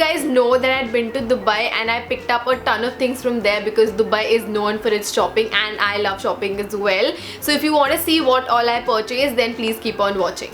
guys know that I'd been to Dubai and I picked up a ton of things from there because Dubai is known for its shopping and I love shopping as well. So if you want to see what all I purchased, then please keep on watching.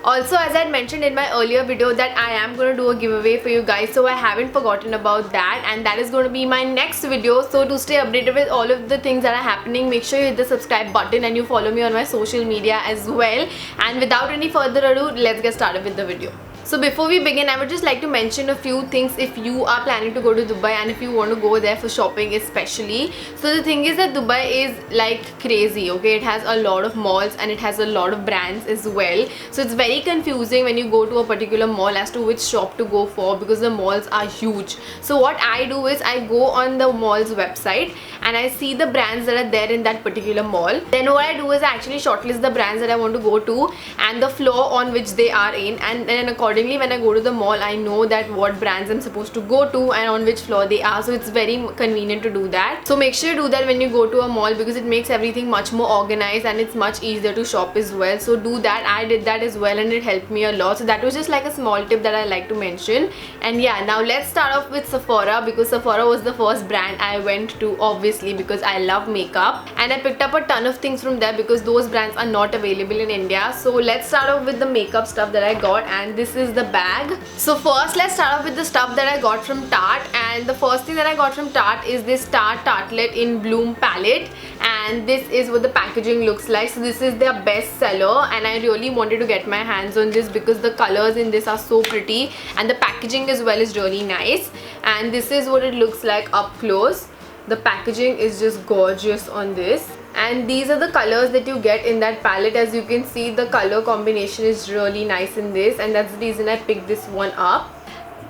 Also, as I had mentioned in my earlier video that I am going to do a giveaway for you guys, so I haven't forgotten about that, and that is going to be my next video. So to stay updated with all of the things that are happening, make sure you hit the subscribe button and you follow me on my social media as well. And without any further ado, let's get started with the video. So before we begin, I would just like to mention a few things if you are planning to go to Dubai and if you want to go there for shopping especially. So the thing is that Dubai is like crazy, okay? It has a lot of malls and it has a lot of brands as well. So it's very confusing when you go to a particular mall as to which shop to go for because the malls are huge. So what I do is I go on the mall's website and I see the brands that are there in that particular mall. Then what I do is I actually shortlist the brands that I want to go to and the floor on which they are in, and then accordingly when I go to the mall, I know that what brands I'm supposed to go to and on which floor they are. So it's very convenient to do that. So make sure you do that when you go to a mall because it makes everything much more organized and it's much easier to shop as well. So do that. I did that as well and it helped me a lot. So that was just like a small tip that I like to mention. And yeah, now let's start off with Sephora because Sephora was the first brand I went to, obviously, because I love makeup, and I picked up a ton of things from there because those brands are not available in India. So let's start off with the makeup stuff that I got, and this is the bag. So first let's start off with the stuff that I got from Tarte, and the first thing that I got from Tarte is this Tarte Tartelette in Bloom palette, and this is what the packaging looks like. So this is their best seller and I really wanted to get my hands on this because the colors in this are so pretty and the packaging as well is really nice. And this is what it looks like up close. The packaging is just gorgeous on this, and these are the colors that you get in that palette. As you can see, the color combination is really nice in this, and that's the reason I picked this one up.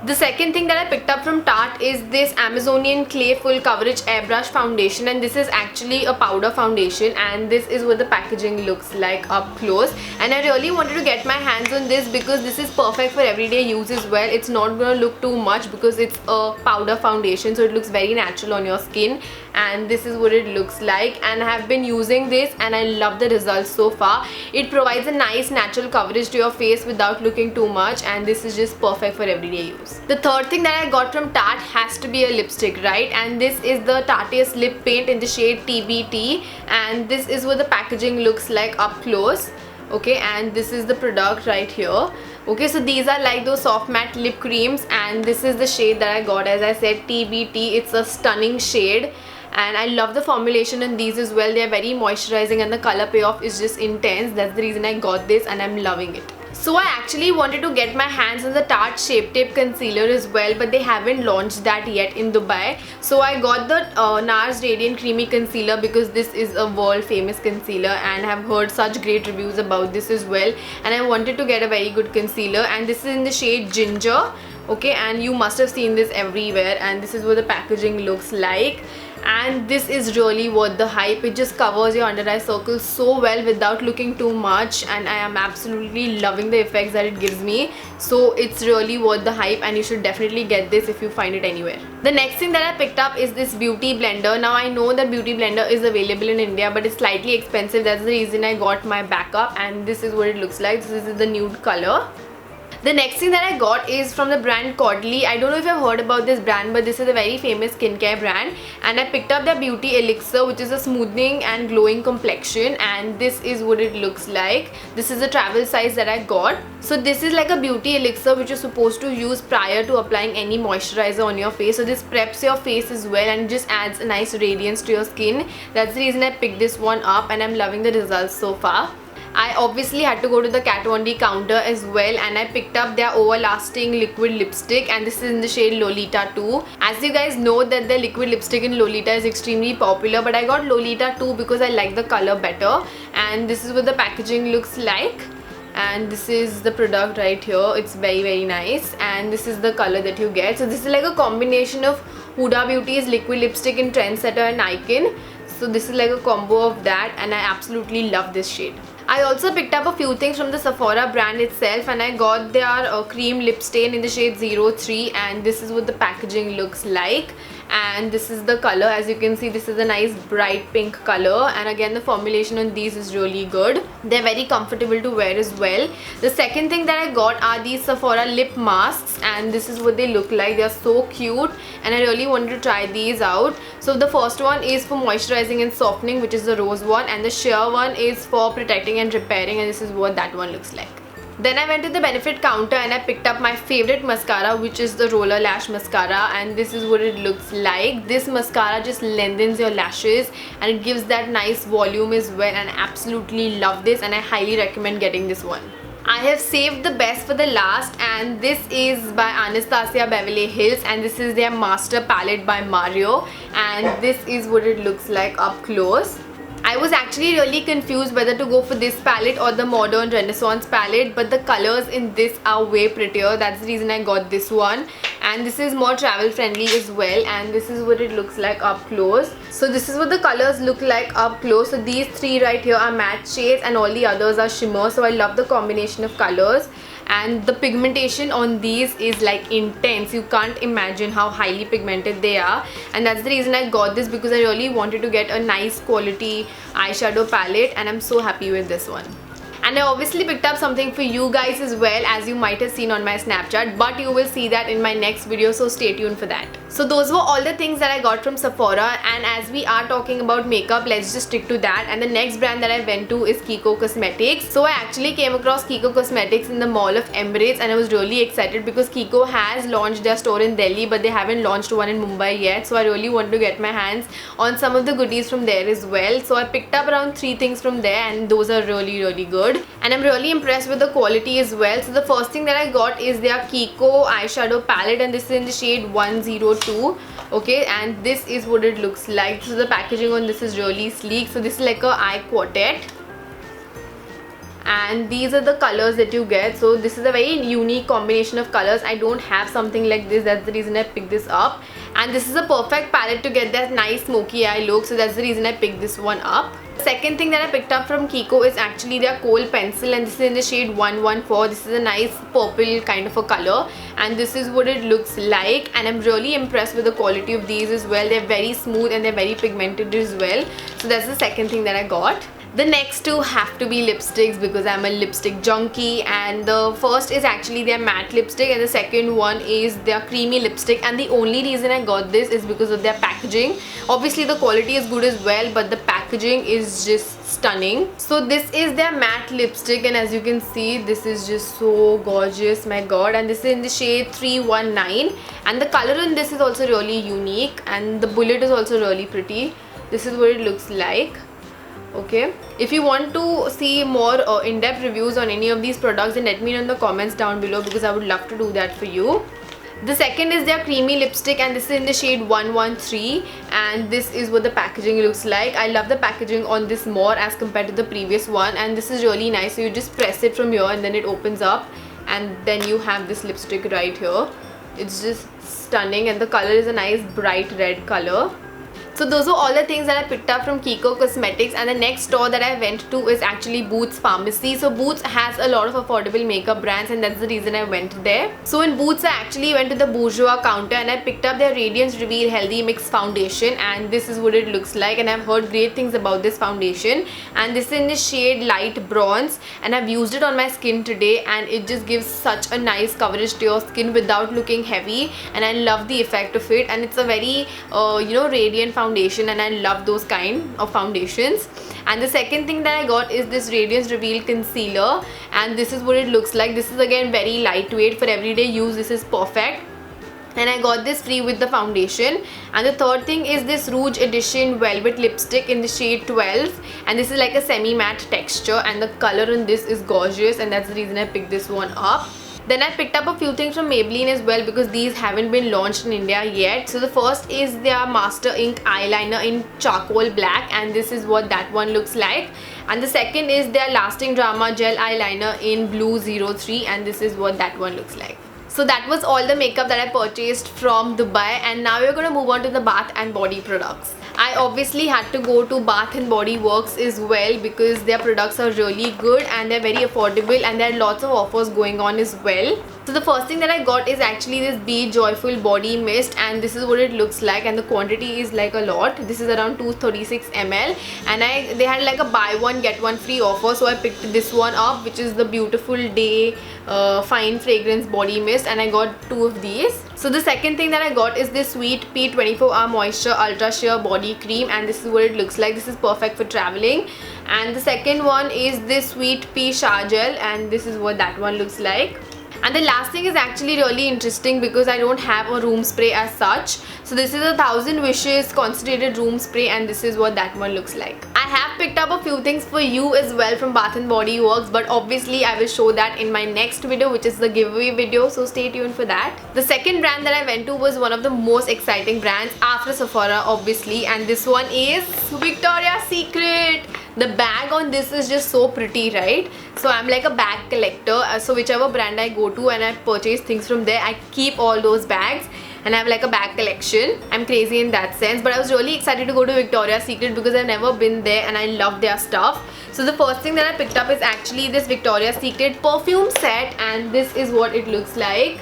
The second thing that I picked up from Tarte is this Amazonian Clay Full Coverage Airbrush Foundation, and this is actually a powder foundation, and this is what the packaging looks like up close. And I really wanted to get my hands on this because this is perfect for everyday use as well. It's not going to look too much because it's a powder foundation, so it looks very natural on your skin, and this is what it looks like. And I have been using this and I love the results so far. It provides a nice natural coverage to your face without looking too much, and this is just perfect for everyday use. The third thing that I got from Tarte has to be a lipstick, right? And this is the Tarteist Lip Paint in the shade TBT, and this is what the packaging looks like up close. Okay, and this is the product right here. Okay, so these are like those soft matte lip creams, and this is the shade that I got. As I said, TBT. It's a stunning shade and I love the formulation in these as well. They are very moisturizing and the color payoff is just intense. That's the reason I got this and I'm loving it. So I actually wanted to get my hands on the Tarte Shape Tape Concealer as well, but they haven't launched that yet in Dubai. So I got the NARS Radiant Creamy Concealer because this is a world famous concealer and I have heard such great reviews about this as well. And I wanted to get a very good concealer, and this is in the shade Ginger. Okay, and you must have seen this everywhere, and this is what the packaging looks like. And this is really worth the hype. It just covers your under eye circles so well without looking too much, and I am absolutely loving the effects that it gives me. So it's really worth the hype and you should definitely get this if you find it anywhere. The next thing that I picked up is this beauty blender. Now I know that beauty blender is available in India but it's slightly expensive. That's the reason I got my backup, and this is what it looks like. This is the nude color. The next thing that I got is from the brand Caudalie. I don't know if you've heard about this brand, but this is a very famous skincare brand, and I picked up their beauty elixir, which is a smoothing and glowing complexion, and this is what it looks like. This is the travel size that I got. So this is like a beauty elixir which you're supposed to use prior to applying any moisturizer on your face. So this preps your face as well and just adds a nice radiance to your skin. That's the reason I picked this one up and I'm loving the results so far. I obviously had to go to the Kat Von D counter as well, and I picked up their Overlasting Liquid Lipstick, and this is in the shade Lolita 2. As you guys know that the liquid lipstick in Lolita is extremely popular, but I got Lolita 2 because I like the color better, and this is what the packaging looks like. And this is the product right here. It's very nice, and this is the color that you get. So this is like a combination of Huda Beauty's liquid lipstick in Trendsetter and Icon. So this is like a combo of that, and I absolutely love this shade. I also picked up a few things from the Sephora brand itself, and I got their cream lip stain in the shade 03, and this is what the packaging looks like. and this is the color. As you can see, this is a nice bright pink color, and again the formulation on these is really good. They're very comfortable to wear as well. The second thing that I got are these Sephora lip masks, and this is what they look like. They're so cute and I really wanted to try these out. So the first one is for moisturizing and softening, which is the rose one, and the sheer one is for protecting and repairing, and this is what that one looks like. Then I went to the Benefit counter and I picked up my favorite mascara, which is the Roller Lash Mascara, and this is what it looks like. This mascara just lengthens your lashes and it gives that nice volume as well, and I absolutely love this and I highly recommend getting this one. I have saved the best for the last, and this is by Anastasia Beverly Hills, and this is their Master Palette by Mario, and this is what it looks like up close. I was actually really confused whether to go for this palette or the Modern Renaissance palette, but the colors in this are way prettier. That's the reason I got this one, and this is more travel friendly as well, and this is what it looks like up close. So this is what the colors look like up close. So these three right here are matte shades and all the others are shimmer, so I love the combination of colors. And the pigmentation on these is like intense. You can't imagine how highly pigmented they are, and that's the reason I got this, because I really wanted to get a nice quality eyeshadow palette, and I'm so happy with this one. And I obviously picked up something for you guys as well, as you might have seen on my Snapchat, but you will see that in my next video, so stay tuned for that. So those were all the things that I got from Sephora, and as we are talking about makeup, let's just stick to that. And the next brand that I went to is Kiko Cosmetics. So I actually came across Kiko Cosmetics in the Mall of Emirates, and I was really excited because Kiko has launched their store in Delhi, but they haven't launched one in Mumbai yet, so I really wanted to get my hands on some of the goodies from there as well. So I picked up around 3 things from there, and those are really good, and I'm really impressed with the quality as well. So the first thing that I got is their Kiko eyeshadow palette, and this is in the shade 102. Okay, and this is what it looks like. So the packaging on this is really sleek. So this is like a eye quartet, and these are the colors that you get. So this is a very unique combination of colors. I don't have something like this, that's the reason I picked this up, and this is a perfect palette to get that nice smoky eye look, so that's the reason I picked this one up. Second thing that I picked up from Kiko is actually their kohl pencil, and this is in the shade 114. This is a nice purple kind of a color, and this is what it looks like, and I'm really impressed with the quality of these as well. They're very smooth and they're very pigmented as well, so that's the second thing that I got. The next two have to be lipsticks, because I'm a lipstick junkie, and the first is actually their matte lipstick and the second one is their creamy lipstick, and the only reason I got this is because of their packaging. Obviously the quality is good as well, but the packaging is just stunning. So this is their matte lipstick, and as you can see, this is just so gorgeous, my god, and this is in the shade 319, and the color in this is also really unique, and the bullet is also really pretty. This is what it looks like. Okay, if you want to see more in-depth reviews on any of these products, then let me know in the comments down below, because I would love to do that for you. The second is their creamy lipstick, and this is in the shade 113, and this is what the packaging looks like. I love the packaging on this more as compared to the previous one, and this is really nice. So you just press it from here and then it opens up, and then you have this lipstick right here. It's just stunning, and the color is a nice bright red color. So those were all the things that I picked up from Kiko Cosmetics, and the next store that I went to is actually Boots Pharmacy. So Boots has a lot of affordable makeup brands, and that's the reason I went there. So in Boots I actually went to the Bourjois counter and I picked up their Radiance Reveal Healthy Mix foundation, and this is what it looks like, and I've heard great things about this foundation, and this is in the shade light bronze, and I've used it on my skin today, and it just gives such a nice coverage to your skin without looking heavy, and I love the effect of it, and it's a very radiant foundation, and I love those kind of foundations. And the second thing that I got is this Radiance Reveal Concealer, and this is what it looks like. This is again very lightweight for everyday use. This is perfect, and I got this free with the foundation. And the third thing is this Rouge Edition Velvet Lipstick in the shade 12, and this is like a semi-matte texture, and the color in this is gorgeous, and that's the reason I picked this one up. Then I picked up a few things from Maybelline as well, because these haven't been launched in India yet. So the first is their Master Ink eyeliner in charcoal black, and this is what that one looks like. And the second is their Lasting Drama gel eyeliner in blue 03, and this is what that one looks like. So that was all the makeup that I purchased from Dubai, and now we're going to move on to the bath and body products. I obviously had to go to Bath and Body Works as well because their products are really good and they're very affordable and there are lots of offers going on as well. So the first thing that I got is actually this Be Joyful Body Mist, and this is what it looks like, and the quantity is like a lot. This is around 236 ml, and they had like a buy one get one free offer, so I picked this one up, which is the Beautiful Day Fine Fragrance Body Mist, and I got 2 of these. So the second thing that I got is this Sweet Pea 24 Hour Moisture Ultra Sheer Body Cream, and this is what it looks like. This is perfect for traveling. And the second one is this Sweet Pea Shower Gel, and this is what that one looks like. And the last thing is actually really interesting because I don't have a room spray as such. So this is a 1000 Wishes concentrated room spray, and this is what that one looks like. I have picked up a few things for you as well from Bath and Body Works, but obviously I will show that in my next video, which is the giveaway video, so stay tuned for that. The second brand that I went to was one of the most exciting brands after Sephora obviously, and this one is Victoria's Secret. The bag on this is just so pretty, right? So I'm like a bag collector, so whichever brand I go to and I purchase things from there, I keep all those bags and I have like a bag collection. I'm crazy in that sense, but I was really excited to go to Victoria's Secret because I've never been there and I love their stuff. So the first thing that I picked up is actually this Victoria's Secret perfume set, and this is what it looks like.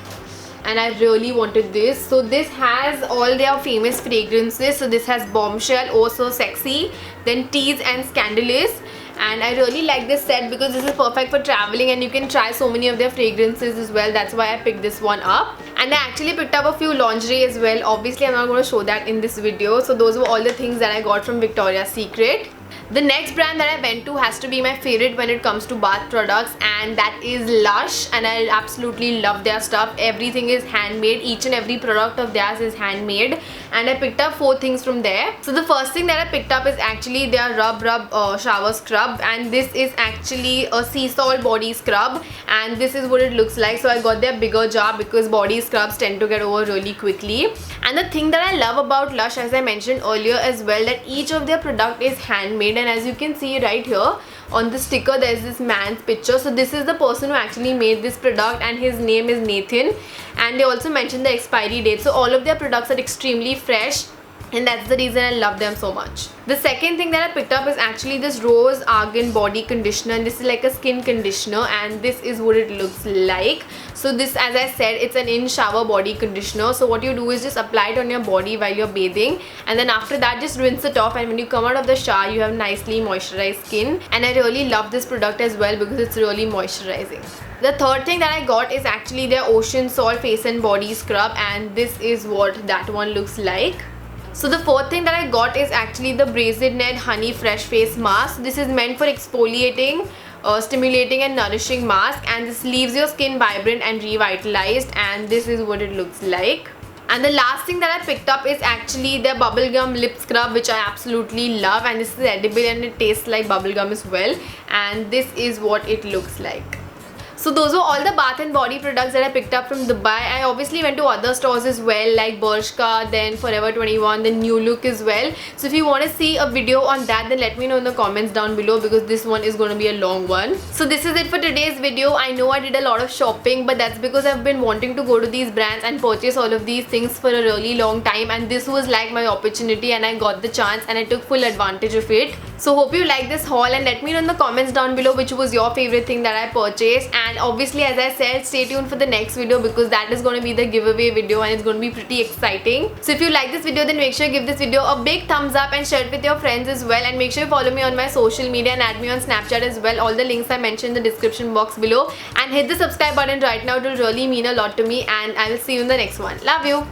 And I really wanted this. So this has all their famous fragrances. So this has Bombshell, Oh So Sexy, then Tease and Scandalous. And I really like this set because this is perfect for traveling and you can try so many of their fragrances as well. That's why I picked this one up. And I actually picked up a few lingerie as well. Obviously I'm not going to show that in this video. So those were all the things that I got from Victoria's Secret. The next brand that I went to has to be my favorite when it comes to bath products, and that is Lush, and I absolutely love their stuff. Everything is handmade. Each and every product of theirs is handmade, and I picked up 4 things from there. So the first thing that I picked up is actually their Rub Shower Scrub, and this is actually a sea salt body scrub, and this is what it looks like. So I got their bigger jar because body scrubs tend to get over really quickly. And the thing that I love about Lush, as I mentioned earlier as well, that each of their product is handmade, and as you can see right here on the sticker there is this man's picture. So this is the person who actually made this product and his name is Nathan, and they also mentioned the expiry date. So all of their products are extremely fresh, and that's the reason I love them so much. The second thing that I picked up is actually this Rose Argan Body Conditioner, and this is like a skin conditioner, and this is what it looks like. So this, as I said, it's an in-shower body conditioner. So what you do is just apply it on your body while you're bathing, and then after that just rinse it off, and when you come out of the shower you have nicely moisturized skin. And I really love this product as well because it's really moisturizing. The third thing that I got is actually their Ocean Salt Face and Body Scrub, and this is what that one looks like. So the fourth thing that I got is actually the Brazen Net Honey Fresh Face Mask. This is meant for exfoliating, stimulating and nourishing mask, and this leaves your skin vibrant and revitalized, and this is what it looks like. And the last thing that I picked up is actually their bubblegum lip scrub, which I absolutely love, and this is edible and it tastes like bubblegum as well, and this is what it looks like. So those were all the bath and body products that I picked up from Dubai. I obviously went to other stores as well, like Bershka, then Forever 21, then New Look as well. So if you want to see a video on that, then let me know in the comments down below because this one is going to be a long one. So this is it for today's video. I know I did a lot of shopping, but that's because I've been wanting to go to these brands and purchase all of these things for a really long time, and this was like my opportunity and I got the chance and I took full advantage of it. So hope you like this haul, and let me know in the comments down below which was your favorite thing that I purchased. And obviously, as I said, stay tuned for the next video because that is going to be the giveaway video and it's going to be pretty exciting. So if you like this video, then make sure you give this video a big thumbs up and share it with your friends as well, and make sure you follow me on my social media and add me on Snapchat as well. All the links I mentioned in the description box below, and hit the subscribe button right now. It will really mean a lot to me, and I will see you in the next one. Love you.